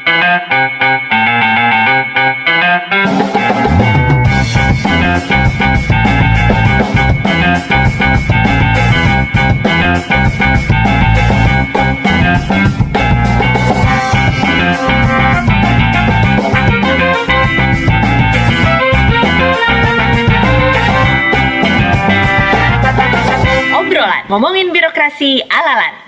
Obrolan ngomongin birokrasi ala-lan.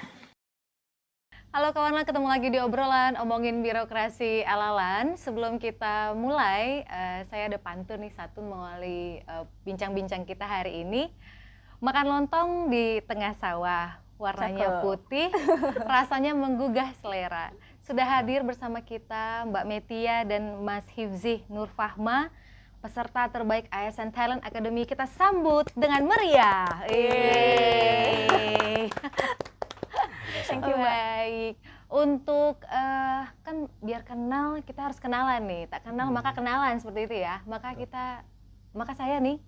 Halo kawan, ketemu lagi di obrolan omongin birokrasi ala-lan. Sebelum kita mulai, saya ada pantun nih satu mengawali bincang-bincang kita hari ini. Makan lontong di tengah sawah, warnanya putih, rasanya menggugah selera. Sudah hadir bersama kita Mbak Metia dan Mas Hifzi Nur Fahma, peserta terbaik ASN Talent Academy. Kita sambut dengan meriah. Thank you, baik. Untuk kan biar kenal kita harus kenalan nih. Tak kenal maka kenalan, seperti itu ya. Maka saya nih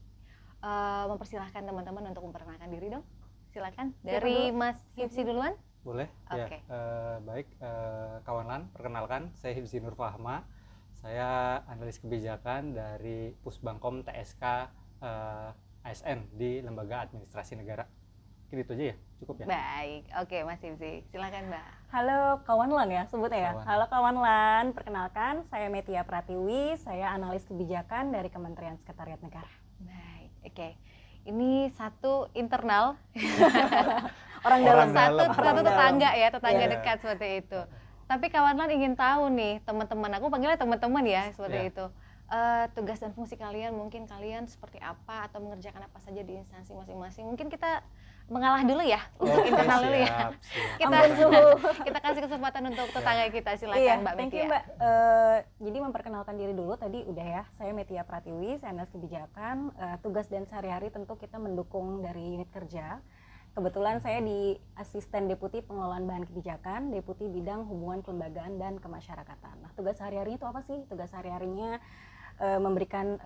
mempersilahkan teman-teman untuk memperkenalkan diri dong. Silakan dari Mas Hifzi duluan. Boleh. Oke. Baik, kawan-kawan, perkenalkan saya Hifzi Nur Fahma. Saya analis kebijakan dari Pusbangkom TSK ASN di Lembaga Administrasi Negara. Mungkin itu aja ya, cukup ya? Baik, oke Mas Hifzi, silakan Mbak. Halo kawanlan ya sebutnya ya. Kawan. Halo kawanlan, perkenalkan saya Metia Pratiwi, saya analis kebijakan dari Kementerian Sekretariat Negara. Baik, oke. Ini satu internal, Orang dalam. satu tetangga ya, tetangga Yeah. dekat seperti itu. Tapi kawanlan ingin tahu nih, teman-teman, aku panggilnya teman-teman ya, seperti Yeah. itu. Tugas dan fungsi kalian, mungkin kalian seperti apa atau mengerjakan apa saja di instansi masing-masing. Mungkin kita mengalah dulu ya, untuk internal dulu ya. Kita kasih kesempatan untuk tetangga kita, silakan Iya, Mbak thank Metia. you Mbak. Jadi memperkenalkan diri dulu tadi udah ya. Saya Metia Pratiwi, saya analis kebijakan. Tugas dan sehari-hari tentu kita mendukung dari unit kerja. Kebetulan saya di asisten deputi pengelolaan bahan kebijakan, deputi bidang hubungan kelembagaan dan kemasyarakatan. Nah, tugas sehari-harinya itu apa sih? Tugas sehari-harinya memberikan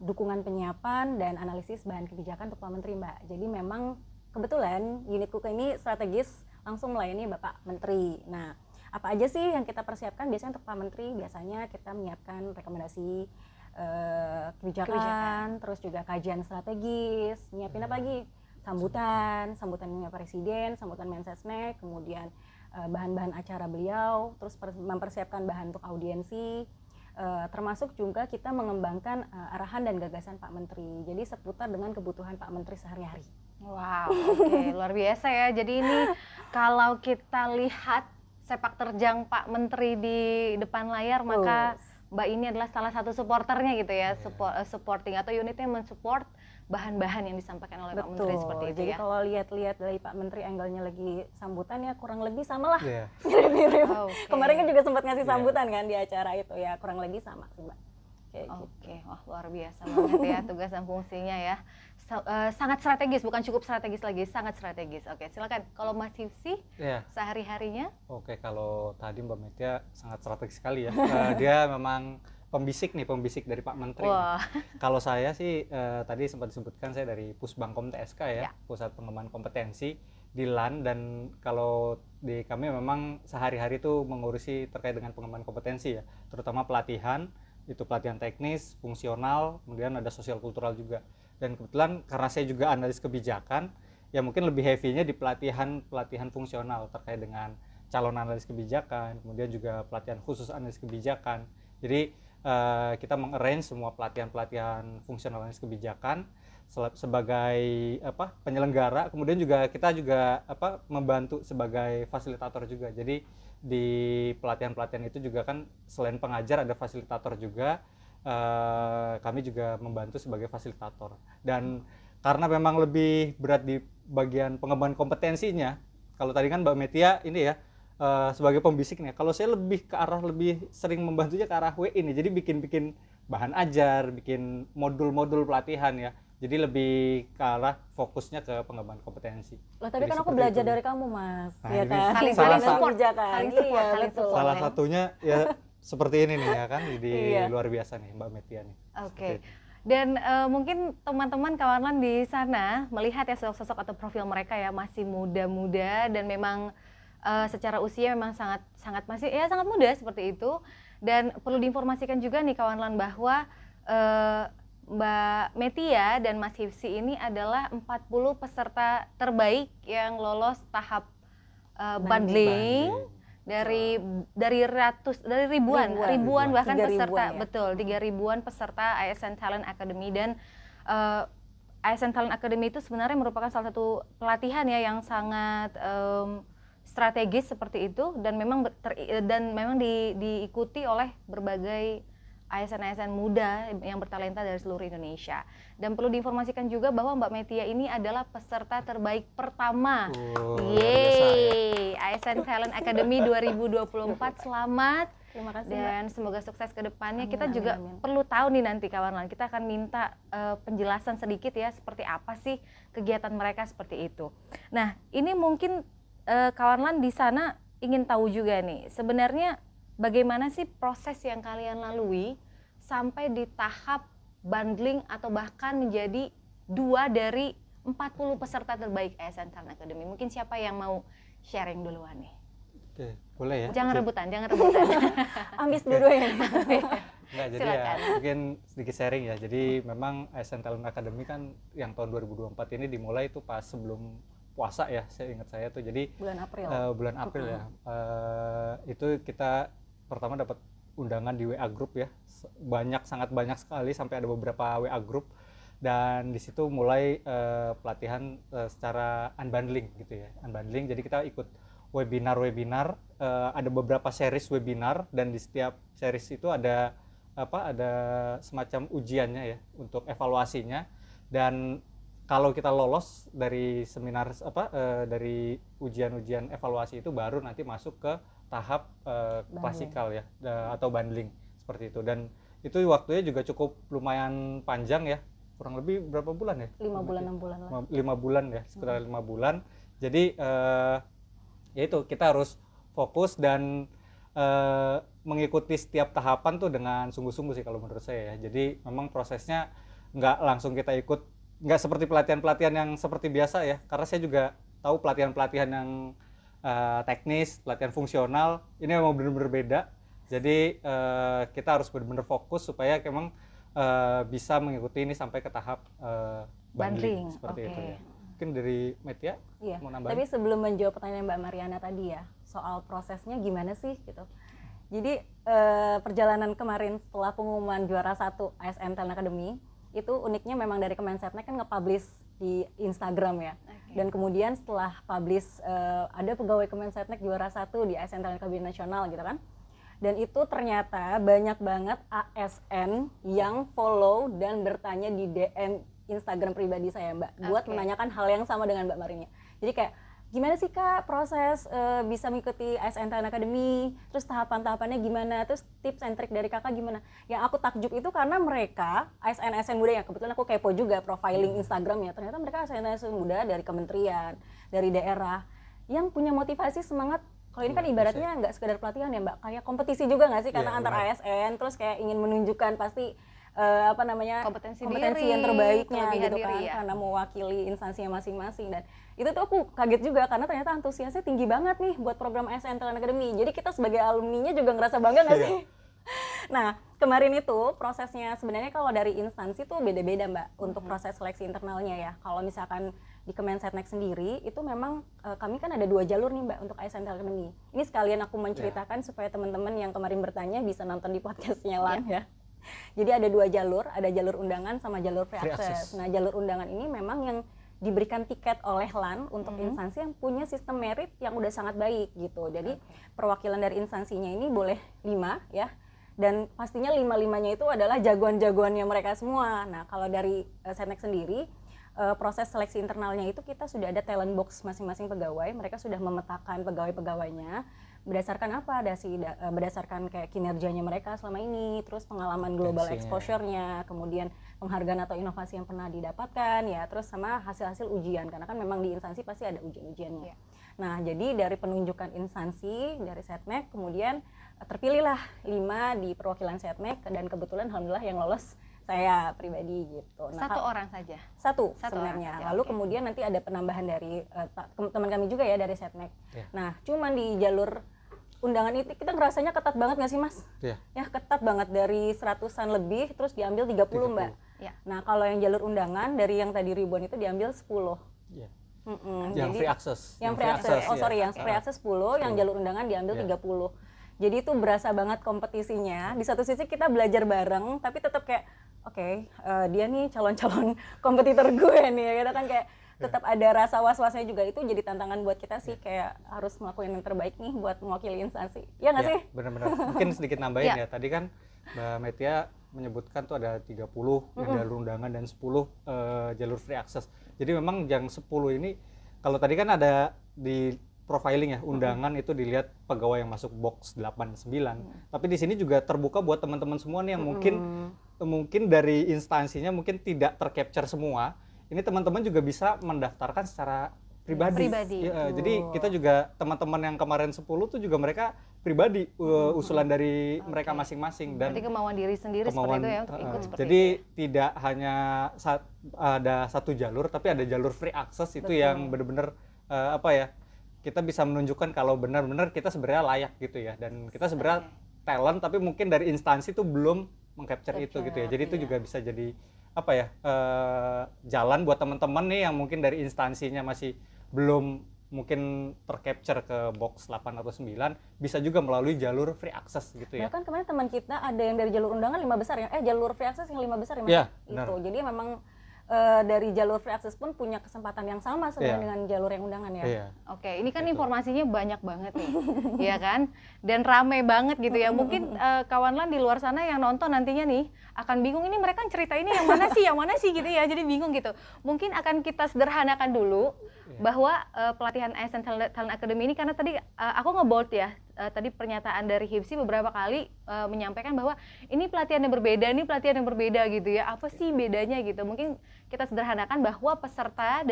dukungan penyiapan dan analisis bahan kebijakan untuk Pak Menteri, Mbak. Jadi memang kebetulan unitku ini strategis langsung melayani Bapak Menteri. Nah, apa aja sih yang kita persiapkan biasanya untuk Pak Menteri? Biasanya kita menyiapkan rekomendasi kebijakan, terus juga kajian strategis, nyiapin apa lagi? Sambutannya Presiden, sambutan Mensesnek, kemudian bahan-bahan acara beliau, terus mempersiapkan bahan untuk audiensi, termasuk juga kita mengembangkan arahan dan gagasan Pak Menteri. Jadi seputar dengan kebutuhan Pak Menteri sehari-hari. Wow, oke, luar biasa ya. Jadi ini kalau kita lihat sepak terjang Pak Menteri di depan layar, maka Mbak ini adalah salah satu supporternya gitu ya, supporting atau unitnya mensupport bahan-bahan yang disampaikan oleh Pak Menteri seperti itu. Jadi ya. kalau lihat-lihat dari Pak Menteri angle-nya lagi sambutan ya kurang lebih sama lah. Yeah. Mirip-mirip. Oke. Kemarin kan juga sempat ngasih sambutan kan di acara itu ya, kurang lebih sama sih Mbak. Kayak gitu. Oke, wah luar biasa banget ya tugas dan fungsinya ya. Sangat strategis, bukan cukup strategis lagi, sangat strategis. Oke, silakan. Kalau Mas Hifzi, Yeah. sehari-harinya? Oke, kalau tadi Mbak Metia sangat strategis sekali ya. Dia memang pembisik dari Pak Menteri. Wah. Kalau saya sih tadi sempat disebutkan saya dari Pusbangkom TSK ya, Ya. Pusat Pengembangan Kompetensi di LAN, dan kalau di kami memang sehari-hari itu mengurusi terkait dengan pengembangan kompetensi ya, terutama pelatihan, itu pelatihan teknis, fungsional, kemudian ada sosial kultural juga. Dan kebetulan karena saya juga analis kebijakan, ya mungkin lebih heavy-nya di pelatihan fungsional terkait dengan calon analis kebijakan, kemudian juga pelatihan khusus analis kebijakan. Jadi kita mengarrange semua pelatihan fungsional analis kebijakan sebagai penyelenggara, kemudian juga kita juga membantu sebagai fasilitator juga. Jadi di pelatihan itu juga kan selain pengajar ada fasilitator juga, kami juga membantu sebagai fasilitator. Dan karena memang lebih berat di bagian pengembangan kompetensinya, kalau tadi kan Mbak Metia ini ya sebagai pembisiknya, kalau saya lebih sering membantunya ke arah WI ini, jadi bikin bahan ajar, bikin modul-modul pelatihan ya, jadi lebih ke arah fokusnya ke pengembangan kompetensi. Loh, tapi Jadi kan aku seperti belajar itu. dari kamu Mas, Nah, ya ini kan? saling support, saling support. Salah satunya ya seperti ini nih ya kan, jadi Iya. luar biasa nih Mbak Metia nih. Oke. Seperti itu. Dan mungkin teman-teman kawan di sana melihat ya sosok-sosok atau profil mereka ya masih muda-muda dan memang secara usia memang sangat masih sangat muda seperti itu. Dan perlu diinformasikan juga nih kawan-kawan bahwa Mbak Metia dan Mas Hifsi ini adalah 40 peserta terbaik yang lolos tahap bundling dari ribuan bahkan 3 peserta ribuan, ya? betul 3.000-an peserta ASN Talent Academy. Dan ASN Talent Academy itu sebenarnya merupakan salah satu pelatihan ya yang sangat strategis seperti itu, dan memang diikuti oleh berbagai ASN muda yang bertalenta dari seluruh Indonesia. Dan perlu diinformasikan juga bahwa Mbak Metia ini adalah peserta terbaik pertama. Yeay, ASN Talent Academy 2024. Selamat. Terima kasih, Dan semoga sukses ke depannya. Amin, Kita juga amin. perlu tahu nih nanti kawan-kawan, kita akan minta penjelasan sedikit ya, seperti apa sih kegiatan mereka seperti itu. Nah, ini mungkin kawan-kawan di sana ingin tahu juga nih, sebenarnya bagaimana sih proses yang kalian lalui sampai di tahap bundling atau bahkan menjadi 2 dari 40 peserta terbaik ASN Talent Academy. Mungkin siapa yang mau sharing duluan nih? Oke, boleh ya? Jangan Oke. rebutan. Ambis dua-duanya. Enggak, jadi Silakan. ya mungkin sedikit sharing ya. Jadi memang ASN Talent Academy kan yang tahun 2024 ini dimulai itu pas sebelum puasa ya, saya ingat saya tuh. Jadi Bulan April. bulan April ya. Itu kita pertama dapat undangan di WA group ya. Sangat banyak sekali, sampai ada beberapa WA group. Dan di situ mulai pelatihan secara unbundling gitu ya. Unbundling, jadi kita ikut webinar, ada beberapa series webinar, dan di setiap series itu ada semacam ujiannya ya untuk evaluasinya. Dan kalau kita lolos dari seminar dari ujian evaluasi itu, baru nanti masuk ke tahap klasikal ya, atau bundling seperti itu. Dan itu waktunya juga cukup lumayan panjang ya, kurang lebih berapa bulan ya? 5 bulan 6 bulan lah. 5 bulan ya, sekitar 5 bulan. Jadi ya itu, kita harus fokus dan mengikuti setiap tahapan tuh dengan sungguh-sungguh sih kalau menurut saya ya. Jadi memang prosesnya nggak langsung kita ikut, nggak seperti pelatihan-pelatihan yang seperti biasa ya, karena saya juga tahu pelatihan-pelatihan yang teknis, pelatihan fungsional ini memang benar-benar beda. Jadi kita harus benar-benar fokus supaya memang bisa mengikuti ini sampai ke tahap bundling seperti itu ya. Mungkin dari Metia mau nambahin? Tapi sebelum menjawab pertanyaan Mbak Mariana tadi ya, soal prosesnya gimana sih gitu. Jadi perjalanan kemarin setelah pengumuman juara 1 ASN Talent Academy, itu uniknya memang dari Kemensetnek kan nge-publish di Instagram ya. Dan kemudian setelah publish ada pegawai Kemensetnek juara 1 di ASN Talent Academy Nasional gitu kan. Dan itu ternyata banyak banget ASN yang follow dan bertanya di DM Instagram pribadi saya Mbak, buat menanyakan hal yang sama dengan Mbak Marinya. Jadi kayak, gimana sih Kak proses bisa mengikuti ASN Talent Academy, terus tahapan-tahapannya gimana, terus tips and trick dari Kakak gimana. Yang aku takjub itu karena mereka ASN muda, yang kebetulan aku kepo juga profiling Instagramnya, ternyata mereka ASN muda dari kementerian, dari daerah, yang punya motivasi semangat. Kalau ini kan ibaratnya nggak sekedar pelatihan ya Mbak, kayak kompetisi juga nggak sih, karena antar ASN, terus kayak ingin menunjukkan pasti kompetensi yang terbaiknya gitu kan, karena mewakili instansinya masing-masing. Dan itu tuh aku kaget juga karena ternyata antusiasnya tinggi banget nih buat program ASN Talent Academy. Jadi kita sebagai alumninya juga ngerasa bangga nggak sih? Nah, kemarin itu prosesnya sebenarnya kalau dari instansi tuh beda-beda Mbak untuk proses seleksi internalnya ya. Kalau misalkan di Kemensetnek sendiri itu memang kami kan ada 2 jalur nih Mbak untuk ASN Talent Academy. Ini sekalian aku menceritakan supaya teman-teman yang kemarin bertanya bisa nonton di podcastnya Lan ya. Jadi ada 2 jalur, ada jalur undangan sama jalur free access. Nah, jalur undangan ini memang yang diberikan tiket oleh LAN untuk instansi yang punya sistem merit yang udah sangat baik gitu. Jadi perwakilan dari instansinya ini boleh 5 ya. Dan pastinya 5-5-nya itu adalah jagoan-jagoannya mereka semua. Nah, kalau dari Setnek sendiri, proses seleksi internalnya itu kita sudah ada talent box masing-masing pegawai. Mereka sudah memetakan pegawai-pegawainya berdasarkan apa? Berdasarkan kayak kinerjanya mereka selama ini, terus pengalaman global exposure-nya, kemudian penghargaan atau inovasi yang pernah didapatkan ya, terus sama hasil-hasil ujian, karena kan memang di instansi pasti ada ujian-ujiannya. Nah, jadi dari penunjukan instansi dari Setnek, kemudian terpilihlah 5 di perwakilan Setnek, dan kebetulan alhamdulillah yang lolos Saya pribadi gitu. Satu orang saja. Satu Satu sebenarnya. orang saja, Lalu oke. kemudian nanti ada penambahan dari teman kami juga ya dari Setnek. Iya. Nah, cuman di jalur undangan itu kita ngerasanya ketat banget nggak sih Mas? Iya. Ya ketat banget, dari 100-an lebih terus diambil 30 Mbak. Ya. Nah, kalau yang jalur undangan dari yang tadi ribuan itu diambil 10. Iya. Mm-mm. Yang Jadi- free access. yang free access, oh ya. sorry, yang free access 10, yang jalur undangan diambil Iya. 30. Jadi itu berasa banget kompetisinya. Di satu sisi kita belajar bareng, tapi tetap kayak oke, dia nih calon-calon kompetitor gue nih, ya kita kan kayak tetap ada rasa was-wasnya juga. Itu jadi tantangan buat kita sih, kayak harus ngelakuin yang terbaik nih buat mewakili instansi. Ya nggak Ya, sih? benar-benar. Mungkin sedikit nambahin Ya. ya. Tadi kan Mbak Metia menyebutkan tuh ada 30 yang jalur undangan dan 10 jalur free access. Jadi memang yang 10 ini, kalau tadi kan ada di profiling ya, undangan itu dilihat pegawai yang masuk box 8 9. Tapi di sini juga terbuka buat teman-teman semua nih yang mungkin dari instansinya mungkin tidak tercapture semua. Ini teman-teman juga bisa mendaftarkan secara pribadi. Ya, jadi kita juga teman-teman yang kemarin 10 tuh juga mereka pribadi usulan dari mereka masing-masing, dan Berarti kemauan diri sendiri kemauan, seperti itu ya untuk ikut seperti jadi itu. tidak hanya ada satu jalur, tapi ada jalur free access itu yang benar-benar apa ya, kita bisa menunjukkan kalau benar-benar kita sebenarnya layak gitu ya, dan kita sebenarnya talent, tapi mungkin dari instansi itu belum mengcapture itu gitu ya. Jadi itu juga bisa jadi apa ya, jalan buat teman-teman nih yang mungkin dari instansinya masih belum mungkin tercapture ke box 8 atau 9, bisa juga melalui jalur free access gitu ya. Bahkan kemarin teman kita ada yang dari jalur undangan 5 besar ya, jalur free access yang 5 besar ya Mas? Iya, Itu. benar. Jadi memang dari jalur free access pun punya kesempatan yang sama sebenarnya Iya. dengan jalur yang undangan ya. Iya. Oke, ini kan informasinya banyak banget nih, ya kan? Dan rame banget gitu ya. Mungkin kawan-kawan di luar sana yang nonton nantinya nih akan bingung, ini mereka cerita ini yang mana sih gitu ya. Jadi bingung gitu. Mungkin akan kita sederhanakan dulu bahwa pelatihan ASN Talent Academy ini, karena tadi aku ngebold ya, tadi pernyataan dari Hipsi beberapa kali menyampaikan bahwa ini pelatihan yang berbeda gitu ya. Apa sih bedanya gitu? Mungkin kita sederhanakan bahwa peserta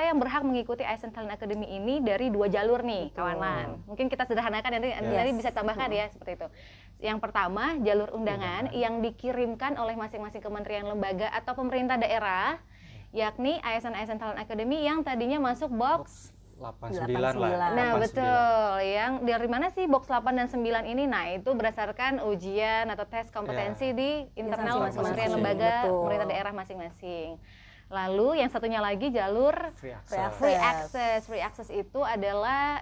yang berhak mengikuti ASN Talent Academy ini dari 2 jalur nih, kawan-kawan. Mungkin kita sederhanakan, nanti bisa tambahkan ya seperti itu. Yang pertama, jalur undangan yang dikirimkan oleh masing-masing kementerian, lembaga atau pemerintah daerah, yakni ASN Talent Academy yang tadinya masuk box 89 lah. Nah 89. betul, yang dari mana sih box 8 dan 9 ini? Nah itu berdasarkan ujian atau tes kompetensi di internal Instansi kementerian, masing-masing. lembaga, Betul. pemerintah daerah masing-masing. Lalu yang satunya lagi jalur Free access. free access. Free access itu adalah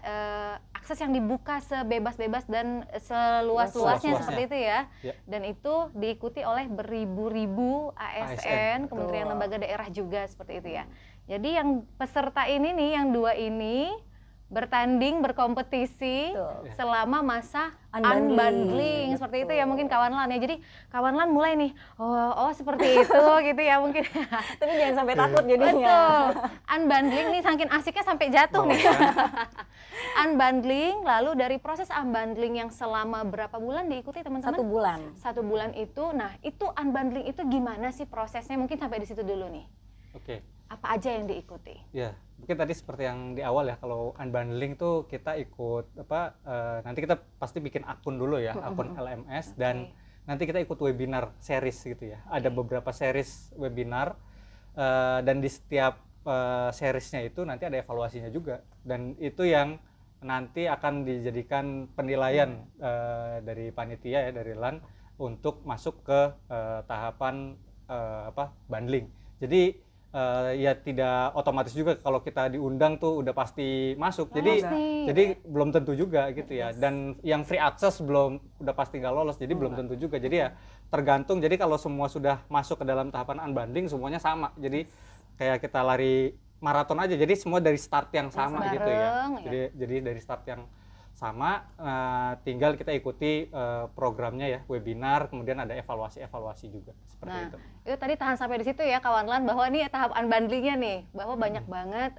akses yang dibuka sebebas-bebas dan seluas-luasnya Seluas-luasnya. seperti itu ya. Ya. Dan itu diikuti oleh beribu-ribu ASN, kementerian, Betul. lembaga daerah juga seperti itu ya. Jadi yang peserta ini nih, yang 2 ini bertanding, berkompetisi Betul. selama masa Unbundling. unbundling seperti itu ya mungkin kawan-lan ya. Jadi kawan-lan mulai nih, oh seperti itu gitu ya mungkin. Tapi jangan sampai takut jadinya. Betul. Unbundling nih saking asiknya sampai jatuh nih. Unbundling, lalu dari proses unbundling yang selama berapa bulan diikuti teman-teman? 1 bulan. 1 bulan itu. Nah, itu unbundling itu gimana sih prosesnya? Mungkin sampai di situ dulu nih. Oke. Apa aja yang diikuti? Ya, mungkin tadi seperti yang di awal ya, kalau unbundling tuh kita ikut nanti kita pasti bikin akun dulu ya, akun LMS, dan nanti kita ikut webinar series gitu ya. Ada beberapa series webinar, dan di setiap seriesnya itu nanti ada evaluasinya juga, dan itu yang nanti akan dijadikan penilaian dari panitia ya, dari LAN untuk masuk ke tahapan bundling. Jadi ya tidak otomatis juga kalau kita diundang tuh udah pasti masuk. Jadi belum tentu juga gitu ya. Dan yang free access belum udah pasti nggak lolos. Jadi belum tentu juga. Jadi ya tergantung. Jadi kalau semua sudah masuk ke dalam tahapan unbundling semuanya sama. Jadi kayak kita lari maraton aja. Jadi semua dari start yang sama gitu ya. bareng, ya. Jadi dari start yang sama, tinggal kita ikuti programnya ya, webinar, kemudian ada evaluasi juga seperti Nah, itu. itu tadi tahan sampai di situ ya kawan-kawan, bahwa ini tahap unbundlingnya nih, bahwa banyak banget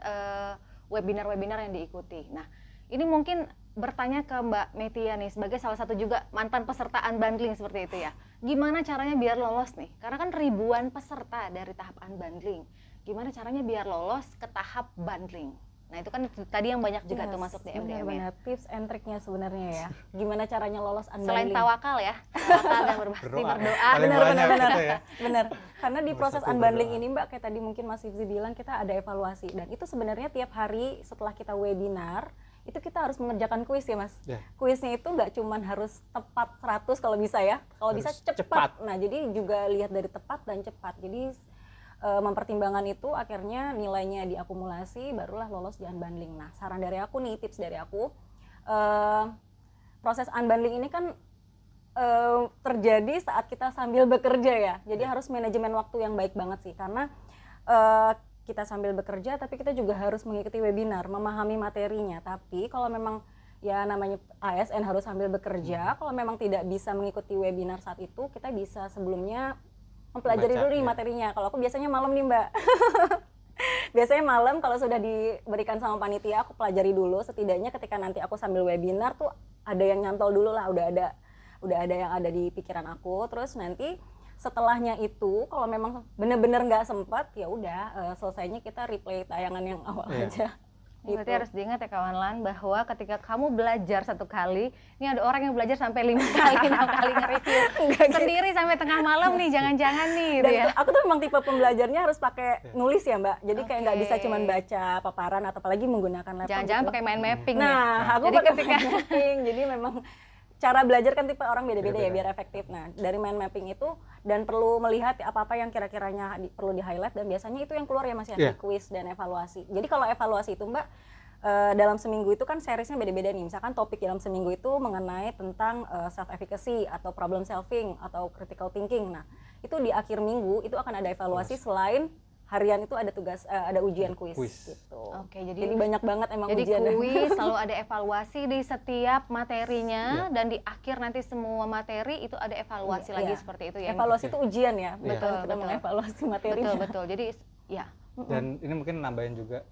webinar-webinar yang diikuti. Nah, ini mungkin bertanya ke Mbak Metia nih, sebagai salah satu juga mantan peserta unbundling seperti itu ya. Gimana caranya biar lolos nih? Karena kan ribuan peserta dari tahap unbundling. Gimana caranya biar lolos ke tahap bundling? Nah itu kan tadi yang banyak juga tuh Yes, masuk DM DM ya. benar-benar tips and triknya sebenarnya ya. Gimana caranya lolos Selain unbundling? tawakal ya, tawakal dan berbakti Berdoa. berdoa. Paling Benar, banyak benar, gitu ya. Benar. Karena di Nomor proses satu unbundling berdoa. ini Mbak, kayak tadi mungkin Mas Hifzi bilang, kita ada evaluasi, dan itu sebenarnya tiap hari setelah kita webinar itu kita harus mengerjakan kuis ya Mas. Ya. Kuisnya itu nggak cuman harus tepat 100 kalau bisa ya, kalau bisa Harus cepat. cepat. Nah jadi juga lihat dari tepat dan cepat. Jadi mempertimbangkan itu akhirnya nilainya diakumulasi, barulah lolos di unbundling. Nah saran dari aku nih, tips dari aku, proses unbundling ini kan terjadi saat kita sambil bekerja ya. Jadi harus manajemen waktu yang baik banget sih, karena kita sambil bekerja tapi kita juga harus mengikuti webinar, memahami materinya. Tapi kalau memang ya namanya ASN harus sambil bekerja, kalau memang tidak bisa mengikuti webinar saat itu, kita bisa sebelumnya mempelajari Baca, dulu nih ya. materinya. Kalau aku biasanya malam nih Mbak. Biasanya malam kalau sudah diberikan sama panitia, aku pelajari dulu, setidaknya ketika nanti aku sambil webinar tuh ada yang nyantol dulu lah, udah ada yang ada di pikiran aku. Terus nanti setelahnya itu kalau memang bener-bener nggak sempat, ya udah selesainya kita replay tayangan yang awal Iya. aja. Berarti Gitu. harus diingat ya kawan lan bahwa ketika kamu belajar 1 kali, ini ada orang yang belajar sampai 5 kali, 6 kali nge-review sendiri sampai tengah malam nih, jangan-jangan nih gitu Dan ya. aku tuh memang tipe pembelajarnya harus pakai nulis ya Mbak, jadi kayak nggak Oke. bisa cuman baca paparan atau apalagi menggunakan laptop. Jangan-jangan gitu. pakai mind mapping nih. Nah, aku Jadi pakai ketika- mind mapping, jadi memang cara belajar kan tipe orang beda-beda ya Beda-beda. biar efektif. Nah, dari mind mapping itu dan perlu melihat apa-apa yang kira-kiranya perlu di-highlight, dan biasanya itu yang keluar ya Mas ya, Iya. di quiz dan evaluasi. Jadi kalau evaluasi itu Mbak, dalam seminggu itu kan seriesnya beda-beda nih. Misalkan topik dalam seminggu itu mengenai tentang self efficacy atau problem solving atau critical thinking. Nah, itu di akhir minggu itu akan ada evaluasi, selain harian itu ada tugas ada ujian kuis Kuis. gitu. Oke, Jadi banyak banget emang Jadi ujiannya. kuis selalu ada evaluasi di setiap materinya, Iya. dan di akhir nanti semua materi itu ada evaluasi Iya, lagi iya. seperti itu ya. Evaluasi itu ujian ya, Iya. betul, kita Betul. mengevaluasi materinya. Betul. Jadi ya. Dan ini mungkin nambahin juga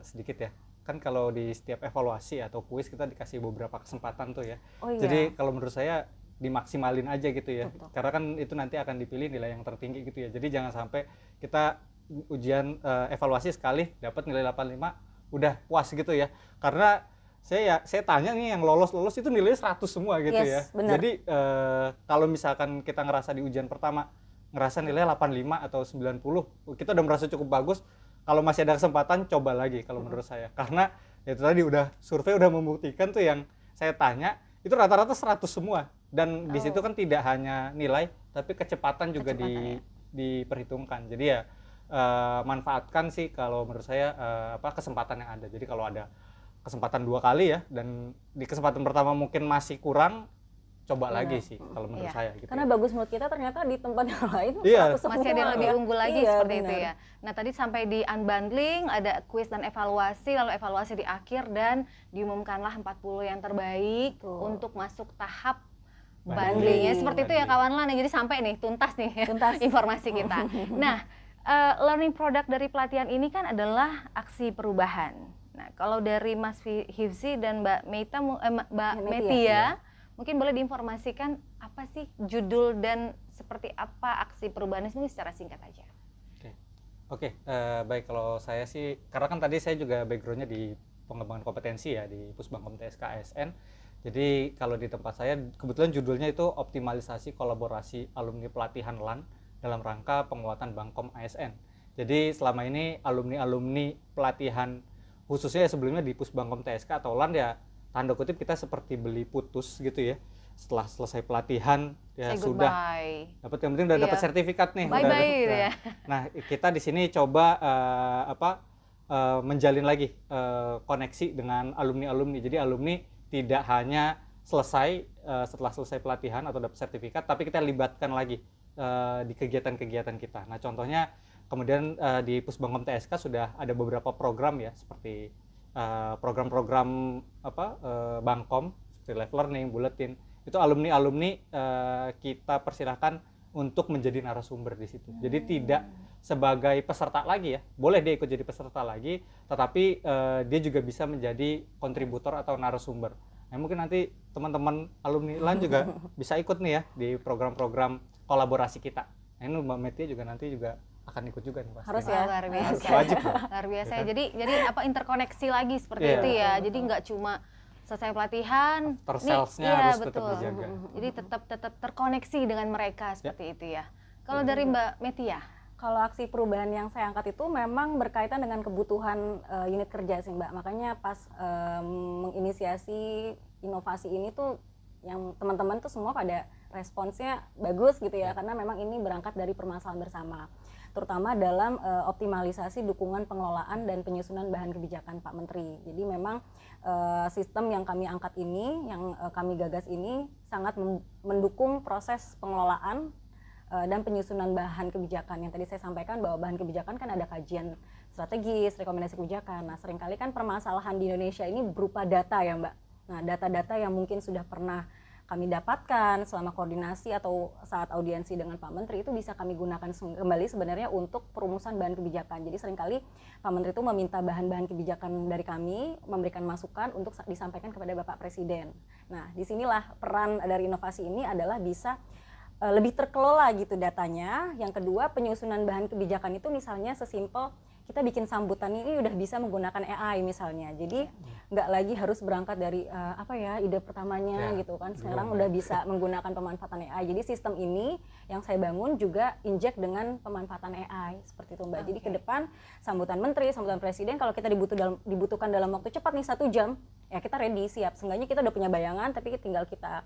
sedikit ya. Kan kalau di setiap evaluasi atau kuis kita dikasih beberapa kesempatan tuh ya. Oh iya. Jadi kalau menurut saya dimaksimalin aja gitu ya. Betul. Karena kan itu nanti akan dipilih nilai yang tertinggi gitu ya. Jadi jangan sampai kita ujian evaluasi sekali dapat nilai 85 udah puas gitu ya. Karena saya tanya nih yang lolos itu nilainya 100 semua gitu ya. Yes, benar. Jadi kalau misalkan kita ngerasa di ujian pertama ngerasa nilai 85 atau 90, kita udah merasa cukup bagus. Kalau masih ada kesempatan coba lagi kalau menurut saya. Karena itu tadi udah survei udah membuktikan tuh yang saya tanya itu rata-rata 100 semua. Dan di situ kan tidak hanya nilai tapi kecepatan juga diperhitungkan. Jadi ya manfaatkan sih kalau menurut saya kesempatan yang ada. Jadi kalau ada kesempatan 2 kali ya, dan di kesempatan pertama mungkin masih kurang, coba lagi sih kalau menurut Iya. saya gitu. Karena ya. bagus menurut kita, ternyata di tempat yang lain Iya. 100 semua. Masih ada yang lebih ya. unggul lagi Iya, seperti itu benar. ya. Nah tadi sampai di unbundling, ada quiz dan evaluasi, lalu evaluasi di akhir dan diumumkanlah 40 yang terbaik Betul. untuk masuk tahap Bundling. bundlingnya. Seperti itu ya Bundling. kawan lan. Jadi sampai nih tuntas nih Tuntas. informasi kita. Nah learning product dari pelatihan ini kan adalah aksi perubahan. Nah kalau dari Mas Hifzi dan Mbak Mbak Metia. Metia, mungkin boleh diinformasikan apa sih judul dan seperti apa aksi perubahan ini secara singkat aja. Oke, baik, kalau saya sih, karena kan tadi saya juga backgroundnya di pengembangan kompetensi ya di Pusbangkom TSK ASN. Jadi kalau di tempat saya kebetulan judulnya itu optimalisasi kolaborasi alumni pelatihan LAN dalam rangka penguatan Bangkom ASN. Jadi selama ini alumni pelatihan khususnya sebelumnya di Pusbangkom TSK atau LAN ya tanda kutip kita seperti beli putus gitu ya. Setelah selesai pelatihan ya Say sudah goodbye. dapat, yang penting udah dapat Iya. sertifikat nih. Bye-bye Udah- gitu nah, ya. Nah, kita di sini coba menjalin lagi koneksi dengan alumni-alumni. Jadi alumni tidak hanya selesai setelah selesai pelatihan atau dapat sertifikat, tapi kita libatkan lagi di kegiatan-kegiatan kita. Nah, contohnya kemudian di Pusbangkom TSK sudah ada beberapa program ya, seperti program-program Bangkom seperti live learning, bulletin. Itu alumni-alumni kita persilahkan untuk menjadi narasumber di situ. Jadi tidak sebagai peserta lagi ya, boleh dia ikut jadi peserta lagi, tetapi dia juga bisa menjadi kontributor atau narasumber. Nah, mungkin nanti teman-teman alumni LAN juga bisa ikut nih ya di program-program kolaborasi kita. Nah, ini Mbak Metia juga nanti juga akan ikut juga nih pasti. Harus Oh, ya. luar Harus biasa. wajib loh. Luar biasa Ya ya. kan? Jadi apa interkoneksi lagi seperti Iya. itu ya. Betul, Jadi betul. nggak cuma selesai pelatihan, After nih, sales-nya iya, harus tetap betul. dijaga. Jadi tetap terkoneksi dengan mereka seperti itu ya. Kalau dari Mbak Metia, Kalau aksi perubahan yang saya angkat itu memang berkaitan dengan kebutuhan unit kerja sih Mbak. Makanya pas menginisiasi inovasi ini tuh yang teman-teman tuh semua pada responsnya bagus gitu ya, karena memang ini berangkat dari permasalahan bersama. Terutama dalam optimalisasi dukungan pengelolaan dan penyusunan bahan kebijakan Pak Menteri. Jadi memang sistem yang kami angkat ini, yang kami gagas ini sangat mendukung proses pengelolaan dan penyusunan bahan kebijakan. Yang tadi saya sampaikan bahwa bahan kebijakan kan ada kajian strategis, rekomendasi kebijakan. Nah, seringkali kan permasalahan di Indonesia ini berupa data ya Mbak. Nah, data-data yang mungkin sudah pernah kami dapatkan selama koordinasi atau saat audiensi dengan Pak Menteri itu bisa kami gunakan kembali sebenarnya untuk perumusan bahan kebijakan. Jadi seringkali Pak Menteri itu meminta bahan-bahan kebijakan dari kami, memberikan masukan untuk disampaikan kepada Bapak Presiden. Nah, disinilah peran dari inovasi ini adalah bisa lebih terkelola gitu datanya. Yang kedua, penyusunan bahan kebijakan itu misalnya sesimpel kita bikin sambutan ini udah bisa menggunakan AI misalnya. Jadi nggak lagi harus berangkat dari ide pertamanya Ya, gitu kan. Sekarang belum. udah bisa menggunakan pemanfaatan AI. Jadi sistem ini yang saya bangun juga injek dengan pemanfaatan AI seperti itu Mbak. Jadi ke depan sambutan menteri, sambutan presiden kalau kita dibutuhkan dalam waktu cepat nih 1 jam, ya kita ready, siap. Seenggaknya kita udah punya bayangan, tapi tinggal kita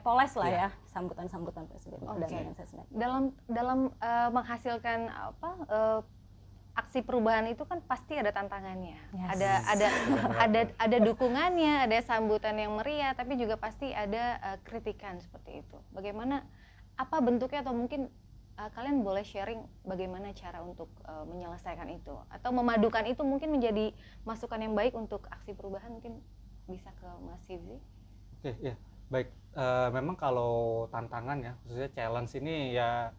poles lah ya sambutan-sambutan presiden dan sesnek. dalam menghasilkan aksi perubahan itu kan pasti ada tantangannya. Yes. Ada dukungannya, ada sambutan yang meriah, tapi juga pasti ada kritikan seperti itu. Bagaimana apa bentuknya, atau mungkin kalian boleh sharing bagaimana cara untuk menyelesaikan itu atau memadukan itu mungkin menjadi masukan yang baik untuk aksi perubahan. Mungkin bisa ke Mas Hifzi. Oke, ya. Baik, memang kalau tantangan ya, khususnya challenge ini ya,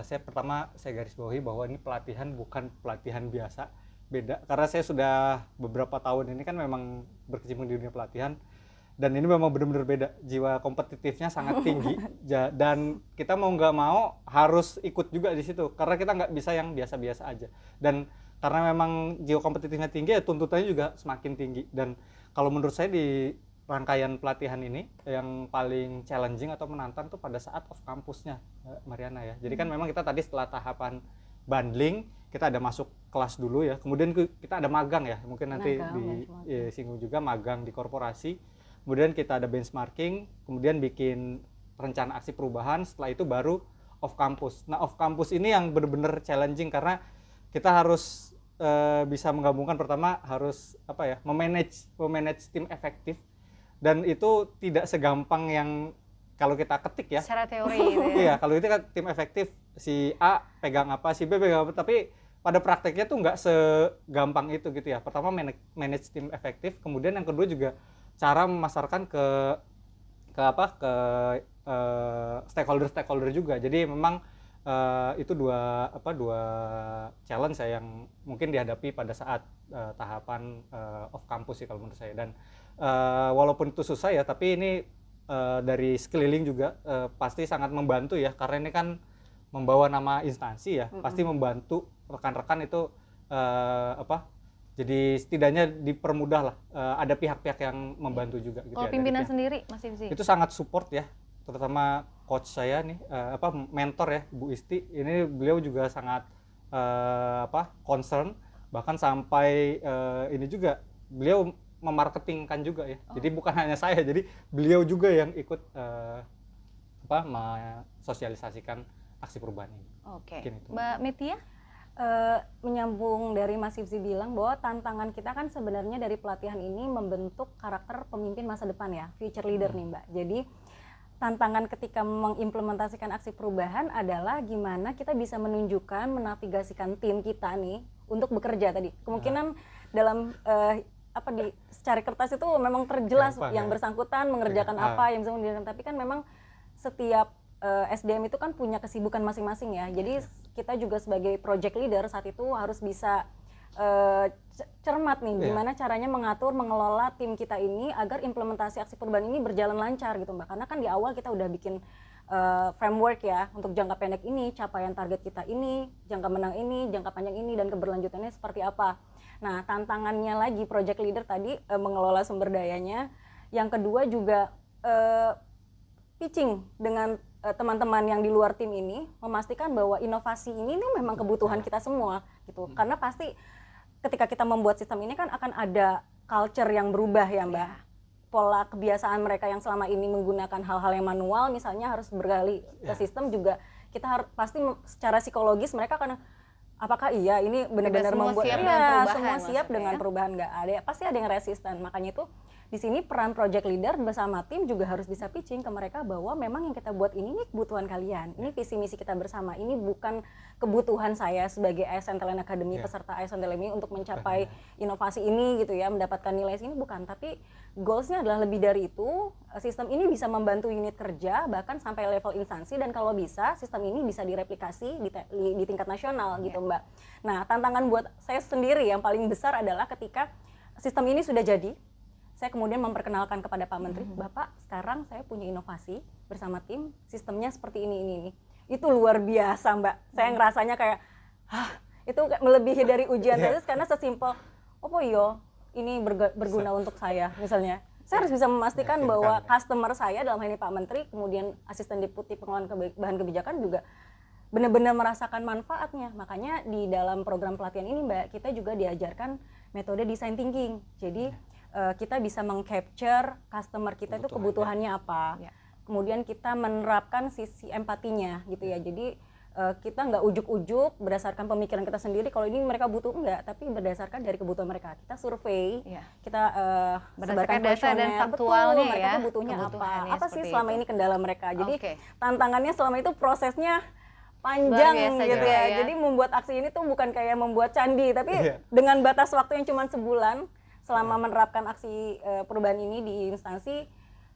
saya garis bawahi bahwa ini pelatihan bukan pelatihan biasa, beda. Karena saya sudah beberapa tahun ini kan memang berkecimpung di dunia pelatihan, dan ini memang benar-benar beda. Jiwa kompetitifnya sangat tinggi, dan kita mau nggak mau harus ikut juga di situ, karena kita nggak bisa yang biasa-biasa aja. Dan karena memang jiwa kompetitifnya tinggi, ya tuntutannya juga semakin tinggi. Dan kalau menurut saya di rangkaian pelatihan ini yang paling challenging atau menantang tuh pada saat off kampusnya, Mariana ya. Jadi kan memang kita tadi setelah tahapan bundling, kita ada masuk kelas dulu ya, kemudian kita ada magang ya, mungkin nanti disinggung juga magang di korporasi, kemudian kita ada benchmarking, kemudian bikin rencana aksi perubahan, setelah itu baru off kampus. Nah, off kampus ini yang benar-benar challenging karena kita harus bisa menggabungkan, pertama harus memanage tim efektif. Dan itu tidak segampang yang kalau kita ketik ya. Secara teori gitu ya. Iya, kalau itu kan tim efektif, si A pegang apa, si B pegang apa, tapi pada prakteknya tuh nggak segampang itu gitu ya. Pertama manage tim efektif, kemudian yang kedua juga cara memasarkan ke stakeholder juga. Jadi memang itu dua challenge saya yang mungkin dihadapi pada saat tahapan off campus sih kalau menurut saya. Dan walaupun itu susah ya, tapi ini dari sekeliling juga pasti sangat membantu ya, karena ini kan membawa nama instansi ya, pasti membantu rekan-rekan itu jadi setidaknya dipermudah lah, ada pihak-pihak yang membantu juga gitu. Kalau ya, pimpinan sendiri Mas Hifzi? itu sangat support ya, terutama coach saya nih, mentor ya, Bu Isti, ini beliau juga sangat concern, bahkan sampai ini juga beliau memarketingkan juga ya. Jadi bukan hanya saya, jadi beliau juga yang ikut mensosialisasikan aksi perubahan ini. Oke. Mungkin itu. Mbak Metia? Menyambung dari Mas Hifzi bilang bahwa tantangan kita kan sebenarnya dari pelatihan ini membentuk karakter pemimpin masa depan ya, future leader nih Mbak. Jadi tantangan ketika mengimplementasikan aksi perubahan adalah gimana kita bisa menunjukkan, menavigasikan tim kita nih untuk bekerja tadi. Kemungkinan dalam secara kertas itu memang terjelas yang bersangkutan mengerjakan apa yang bisa mengerjakan, tapi kan memang setiap SDM itu kan punya kesibukan masing-masing ya. Jadi kita juga sebagai project leader saat itu harus bisa cermat nih gimana caranya mengatur, mengelola tim kita ini agar implementasi aksi perubahan ini berjalan lancar gitu Mbak. Karena kan di awal kita udah bikin framework ya untuk jangka pendek ini, capaian target kita ini, jangka menang ini, jangka panjang ini, dan keberlanjutannya seperti apa. Nah, tantangannya lagi project leader tadi mengelola sumber dayanya. Yang kedua juga pitching dengan teman-teman yang di luar tim ini, memastikan bahwa inovasi ini memang kebutuhan kita semua gitu. Karena pasti ketika kita membuat sistem ini kan akan ada culture yang berubah ya Mbak. Pola kebiasaan mereka yang selama ini menggunakan hal-hal yang manual misalnya harus beralih ke sistem juga. Kita harus pasti secara psikologis mereka akan apakah iya ini benar-benar membuat semua siap dengan perubahan, nggak ada, pasti ada yang resisten. Makanya itu di sini peran project leader bersama tim juga harus bisa pitching ke mereka bahwa memang yang kita buat ini kebutuhan kalian, ini visi misi kita bersama, ini bukan kebutuhan saya sebagai ASN Talent Academy, peserta ASN Talent ini untuk mencapai inovasi ini gitu ya, mendapatkan nilai ini, bukan, tapi goalsnya adalah lebih dari itu. Sistem ini bisa membantu unit kerja bahkan sampai level instansi, dan kalau bisa sistem ini bisa direplikasi di tingkat nasional gitu Mbak. Nah, tantangan buat saya sendiri yang paling besar adalah ketika sistem ini sudah jadi, saya kemudian memperkenalkan kepada Pak Menteri, Bapak sekarang saya punya inovasi bersama tim, sistemnya seperti ini. Itu luar biasa Mbak, saya ngerasanya kayak, itu melebihi dari ujian tesis, karena sesimpel, oh iya ini berguna untuk saya misalnya. Saya harus bisa memastikan bahwa customer saya, dalam hal ini Pak Menteri, kemudian asisten deputi pengelolaan bahan kebijakan juga benar-benar merasakan manfaatnya. Makanya di dalam program pelatihan ini Mbak, kita juga diajarkan metode design thinking. Jadi kita bisa meng-capture customer kita itu kebutuhannya apa. Kemudian kita menerapkan sisi empatinya gitu ya. Jadi kita nggak ujuk-ujuk berdasarkan pemikiran kita sendiri kalau ini mereka butuh, enggak, tapi berdasarkan dari kebutuhan mereka. Kita survei, kita berdasarkan data dan faktualnya mereka ya, butuhnya apa sih selama ini kendala mereka. Jadi tantangannya selama itu prosesnya panjang gitu ya. Jadi membuat aksi ini tuh bukan kayak membuat candi, tapi dengan batas waktu yang cuma sebulan selama menerapkan aksi perubahan ini di instansi,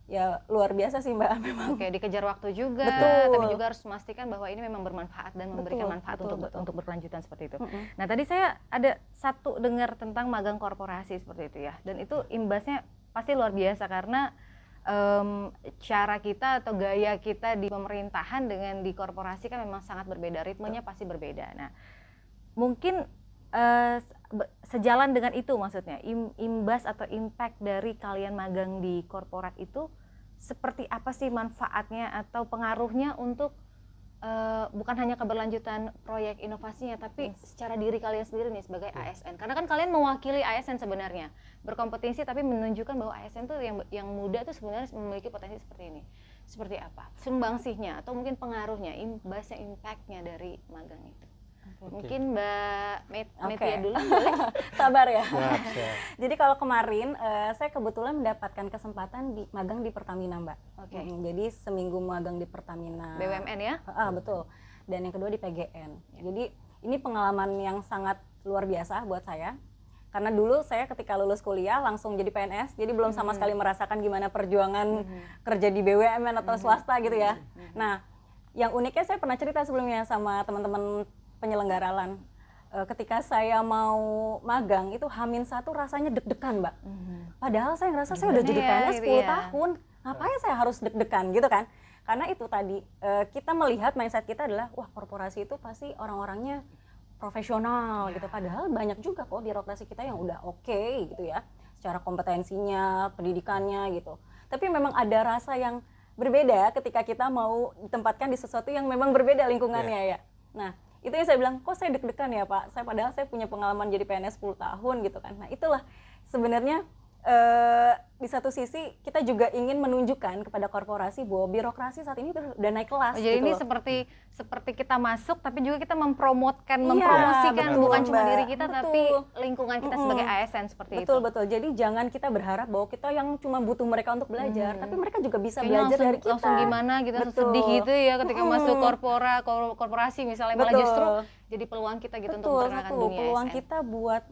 ya luar biasa sih Mbak memang. Dikejar waktu juga, tapi juga harus memastikan bahwa ini memang bermanfaat dan memberikan manfaat untuk berkelanjutan seperti itu. Nah, tadi saya ada satu dengar tentang magang korporasi seperti itu ya, dan itu imbasnya pasti luar biasa karena cara kita atau gaya kita di pemerintahan dengan di korporasi kan memang sangat berbeda, ritmenya pasti berbeda. Nah, mungkin sejalan dengan itu, maksudnya imbas atau impact dari kalian magang di korporat itu seperti apa sih manfaatnya atau pengaruhnya untuk bukan hanya keberlanjutan proyek inovasinya, tapi secara diri kalian sendiri nih sebagai ASN, karena kan kalian mewakili ASN sebenarnya, berkompetensi tapi menunjukkan bahwa ASN tuh yang muda tuh sebenarnya memiliki potensi seperti ini. Seperti apa sumbangsihnya atau mungkin pengaruhnya, imbasnya, impactnya dari magang itu? Mungkin Mbak Metia dulu boleh? Sabar ya. Jadi kalau kemarin saya kebetulan mendapatkan kesempatan magang di Pertamina Mbak. Jadi seminggu magang di Pertamina. BUMN ya? Betul. Dan yang kedua di PGN. Jadi ini pengalaman yang sangat luar biasa buat saya. Karena dulu saya ketika lulus kuliah langsung jadi PNS, jadi belum sama sekali merasakan gimana perjuangan kerja di BUMN atau swasta gitu ya. Nah, yang uniknya saya pernah cerita sebelumnya sama teman-teman penyelenggaraan, ketika saya mau magang itu H-1 rasanya deg-degan Mbak. Padahal saya ngerasa saya udah jadi PNS 10 tahun, ngapain saya harus deg-degan gitu kan. Karena itu tadi, kita melihat mindset kita adalah, wah korporasi itu pasti orang-orangnya profesional gitu. Padahal banyak juga kok birokrasi kita yang udah oke gitu ya, secara kompetensinya, pendidikannya gitu. Tapi memang ada rasa yang berbeda ketika kita mau ditempatkan di sesuatu yang memang berbeda lingkungannya ya. Nah, itu yang saya bilang, kok saya deg-degan ya Pak, padahal saya punya pengalaman jadi PNS 10 tahun gitu kan. Nah itulah sebenarnya di satu sisi kita juga ingin menunjukkan kepada korporasi bahwa birokrasi saat ini udah naik kelas. Jadi gitu ini loh. seperti kita masuk tapi juga kita mempromosikan bukan cuma diri kita tapi lingkungan kita sebagai ASN seperti itu. Betul. Jadi jangan kita berharap bahwa kita yang cuma butuh mereka untuk belajar, tapi mereka juga bisa belajar dari kita. Langsung gimana gitu, langsung sedih gitu ya ketika masuk korporasi misalnya, malah justru jadi peluang kita gitu untuk memperkenalkan dunia peluang ASN. kita buat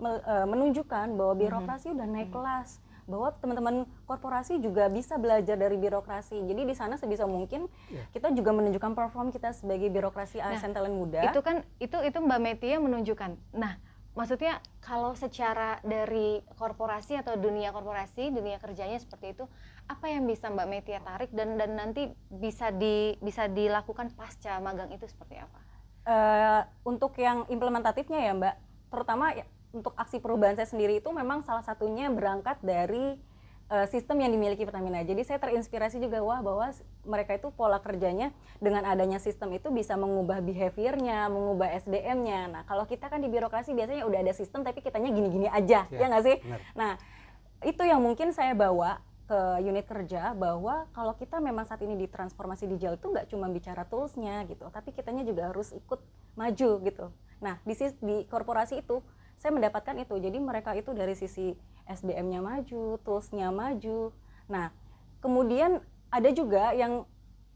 menunjukkan bahwa birokrasi udah naik kelas, bahwa teman-teman korporasi juga bisa belajar dari birokrasi. Jadi di sana sebisa mungkin kita juga menunjukkan perform kita sebagai birokrasi ASN Talent Muda. Itu kan itu Mbak Metia menunjukkan. Nah, maksudnya kalau secara dari korporasi atau dunia korporasi, dunia kerjanya seperti itu, apa yang bisa Mbak Metia tarik dan nanti bisa dilakukan pasca magang itu seperti apa? Untuk yang implementatifnya ya Mbak, terutama untuk aksi perubahan saya sendiri itu memang salah satunya berangkat dari sistem yang dimiliki Pertamina. Jadi saya terinspirasi juga bahwa mereka itu pola kerjanya dengan adanya sistem itu bisa mengubah behaviornya, mengubah SDM-nya. Nah kalau kita kan di birokrasi biasanya udah ada sistem tapi kitanya gini-gini aja, ya nggak sih? Benar. Nah itu yang mungkin saya bawa ke unit kerja, bahwa kalau kita memang saat ini di transformasi digital itu nggak cuma bicara toolsnya gitu, tapi kitanya juga harus ikut maju gitu. Nah di korporasi itu saya mendapatkan itu, jadi mereka itu dari sisi SDM-nya maju, tools-nya maju. Nah, kemudian ada juga yang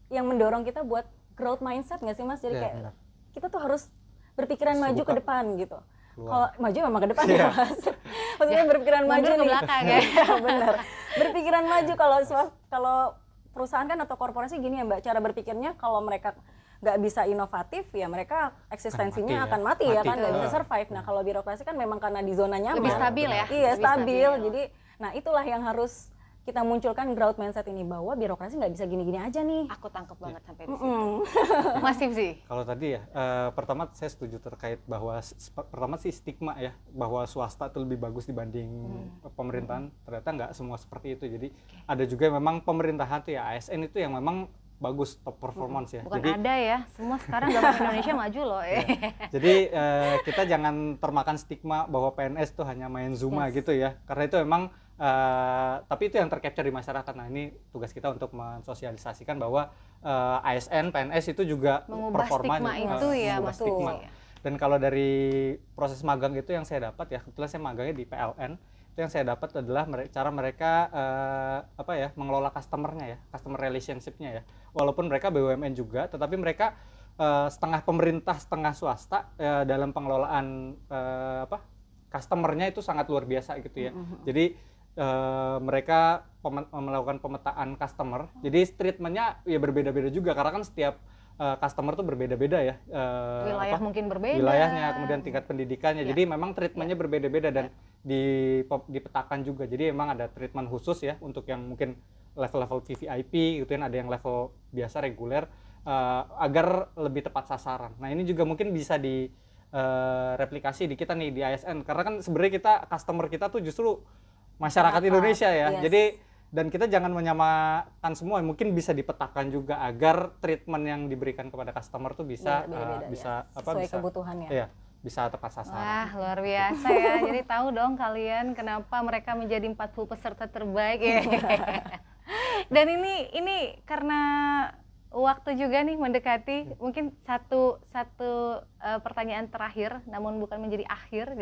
mendorong kita buat growth mindset nggak sih Mas? Jadi kayak benar. kita tuh harus berpikiran Harus maju buka ke depan gitu. peluang. Kalau maju memang ke depan ya Mas. Maksudnya berpikiran maju Mundur ke nih. belakang ya. Iya, benar. Berpikiran maju kalau perusahaan kan atau korporasi gini ya Mbak, cara berpikirnya kalau mereka nggak bisa inovatif ya mereka eksistensinya akan mati ya kan, nggak bisa survive. Nah kalau birokrasi kan memang karena di zona nyaman, Lebih stabil ya. iya Lebih stabil. Jadi nah itulah yang harus kita munculkan growth mindset ini, bahwa birokrasi nggak bisa gini-gini aja nih. Aku tangkap banget sampai di situ. Masih sih. Kalau tadi ya, pertama saya setuju terkait bahwa pertama sih stigma ya, bahwa swasta itu lebih bagus dibanding pemerintahan. Ternyata nggak semua seperti itu. Jadi ada juga yang memang pemerintahan tuh ya, ASN itu yang memang bagus, top performance ya. Bukan Jadi ada ya, semua sekarang government Indonesia maju loh. jadi kita jangan termakan stigma bahwa PNS tuh hanya main Zuma gitu ya. Karena itu memang tapi itu yang tercapture di masyarakat. Nah ini tugas kita untuk mensosialisasikan bahwa ASN, PNS itu juga Mengubah performanya stigma itu ya, mengubah Mas. stigma. Iya. Dan kalau dari proses magang itu yang saya dapat ya, kebetulan saya magangnya di PLN, itu yang saya dapat adalah cara mereka mengelola customernya ya, customer relationship-nya ya. Walaupun mereka BUMN juga, tetapi mereka setengah pemerintah, setengah swasta dalam pengelolaan customernya itu sangat luar biasa gitu ya. Jadi mereka melakukan pemetaan customer. Jadi treatmentnya ya berbeda-beda juga karena kan setiap customer tuh berbeda-beda ya. Wilayah mungkin berbeda. Wilayahnya, kemudian tingkat pendidikannya. Jadi memang treatmentnya berbeda-beda dan dipetakan juga. Jadi memang ada treatment khusus ya untuk yang mungkin level-level VVIP gitu kan, ada yang level biasa reguler agar lebih tepat sasaran. Nah ini juga mungkin bisa replikasi di kita nih di ASN karena kan sebenarnya customer kita tuh justru masyarakat Indonesia ya. Yes. Jadi dan kita jangan menyamakan semua, mungkin bisa dipetakan juga agar treatment yang diberikan kepada customer tuh bisa sesuai kebutuhannya. Iya, bisa tepat sasaran. Wah, luar biasa ya. Jadi tahu dong kalian kenapa mereka menjadi 40 peserta terbaik ya. Dan ini karena waktu juga nih mendekati, mungkin satu pertanyaan terakhir, namun bukan menjadi akhir.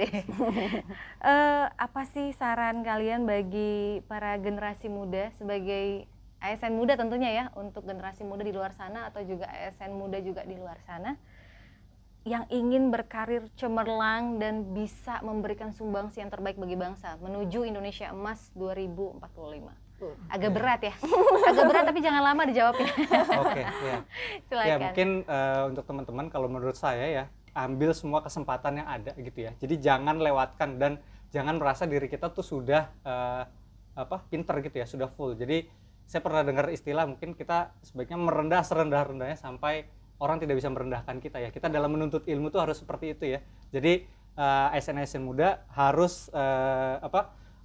Apa sih saran kalian bagi para generasi muda sebagai ASN muda tentunya ya, untuk generasi muda di luar sana atau juga ASN muda juga di luar sana yang ingin berkarir cemerlang dan bisa memberikan sumbangsi yang terbaik bagi bangsa menuju Indonesia Emas 2045? Agak berat ya, agak berat tapi jangan lama dijawabnya. Oke, ya. Silakan. Ya mungkin untuk teman-teman kalau menurut saya ya, ambil semua kesempatan yang ada gitu ya. Jadi jangan lewatkan dan jangan merasa diri kita tuh sudah pinter gitu ya, sudah full. Jadi saya pernah dengar istilah mungkin kita sebaiknya merendah serendah-rendahnya sampai orang tidak bisa merendahkan kita ya. Kita dalam menuntut ilmu tuh harus seperti itu ya. Jadi ASN muda harus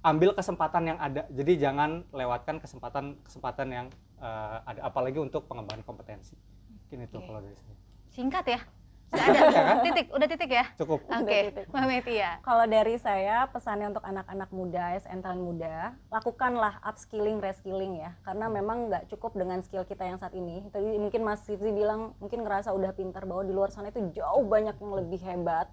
ambil kesempatan yang ada. Jadi jangan lewatkan kesempatan yang ada, apalagi untuk pengembangan kompetensi. Mungkin itu kalau dari saya. Singkat ya? Sudah ada titik, udah titik ya? Cukup. Oke, Mbak Metia. Kalau dari saya pesannya untuk anak-anak muda, ASN talent muda, lakukanlah upskilling, reskilling ya. Karena memang nggak cukup dengan skill kita yang saat ini. Tadi mungkin Mas Sifzi bilang mungkin ngerasa udah pintar, bahwa di luar sana itu jauh banyak yang lebih hebat.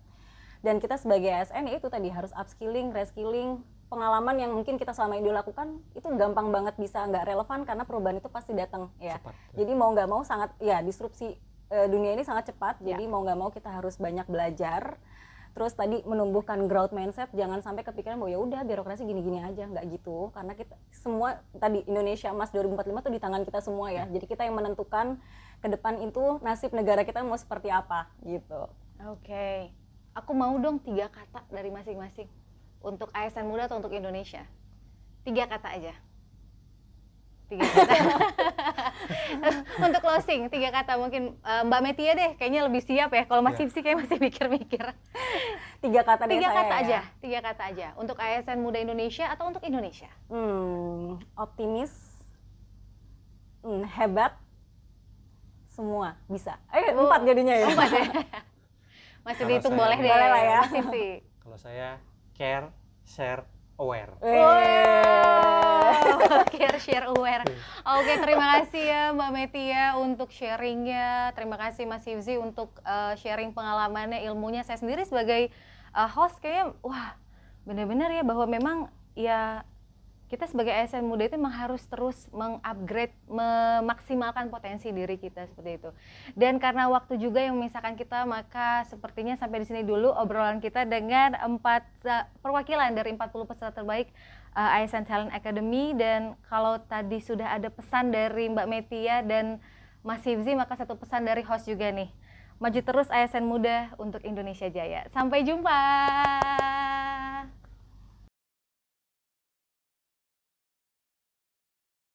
Dan kita sebagai ASN ya itu tadi harus upskilling, reskilling. Pengalaman yang mungkin kita selama ini lakukan itu gampang banget bisa nggak relevan karena perubahan itu pasti datang ya. Cepat, ya. Jadi mau nggak mau sangat ya disrupsi dunia ini sangat cepat. Jadi mau nggak mau kita harus banyak belajar. Terus tadi menumbuhkan growth mindset, jangan sampai kepikiran bahwa ya udah birokrasi gini-gini aja, nggak gitu. Karena kita semua tadi Indonesia Emas 2045 tuh di tangan kita semua ya. Jadi kita yang menentukan ke depan itu nasib negara kita mau seperti apa gitu. Oke. Aku mau dong 3 kata dari masing-masing untuk ASN Muda atau untuk Indonesia. 3 kata aja. 3 kata. Untuk closing, 3 kata mungkin Mbak Metia deh, kayaknya lebih siap ya. Kalau Mas Hipsi kayak masih mikir-mikir. 3 kata dari 3 saya kata ya. aja, 3 kata aja. Untuk ASN Muda Indonesia atau untuk Indonesia? Optimis, hebat, semua bisa. 4 jadinya ya. 4 ya. Masih Kalau dihitung saya- boleh deh. Boleh lah ya. Mas Hipsi. Kalau saya care, share, aware. Care, share, aware. Oke, terima kasih ya Mbak Metia untuk sharingnya. Terima kasih Mas Hipsi untuk sharing pengalamannya, ilmunya. Saya sendiri sebagai host kayaknya, wah benar-benar ya bahwa memang ya kita sebagai ASN Muda itu memang harus terus mengupgrade, memaksimalkan potensi diri kita seperti itu. Dan karena waktu juga yang memisahkan kita, maka sepertinya sampai di sini dulu obrolan kita dengan 4 perwakilan dari 40 peserta terbaik ASN Talent Academy. Dan kalau tadi sudah ada pesan dari Mbak Metia dan Mas Hipsi, maka satu pesan dari host juga nih. Maju terus ASN Muda untuk Indonesia Jaya. Sampai jumpa.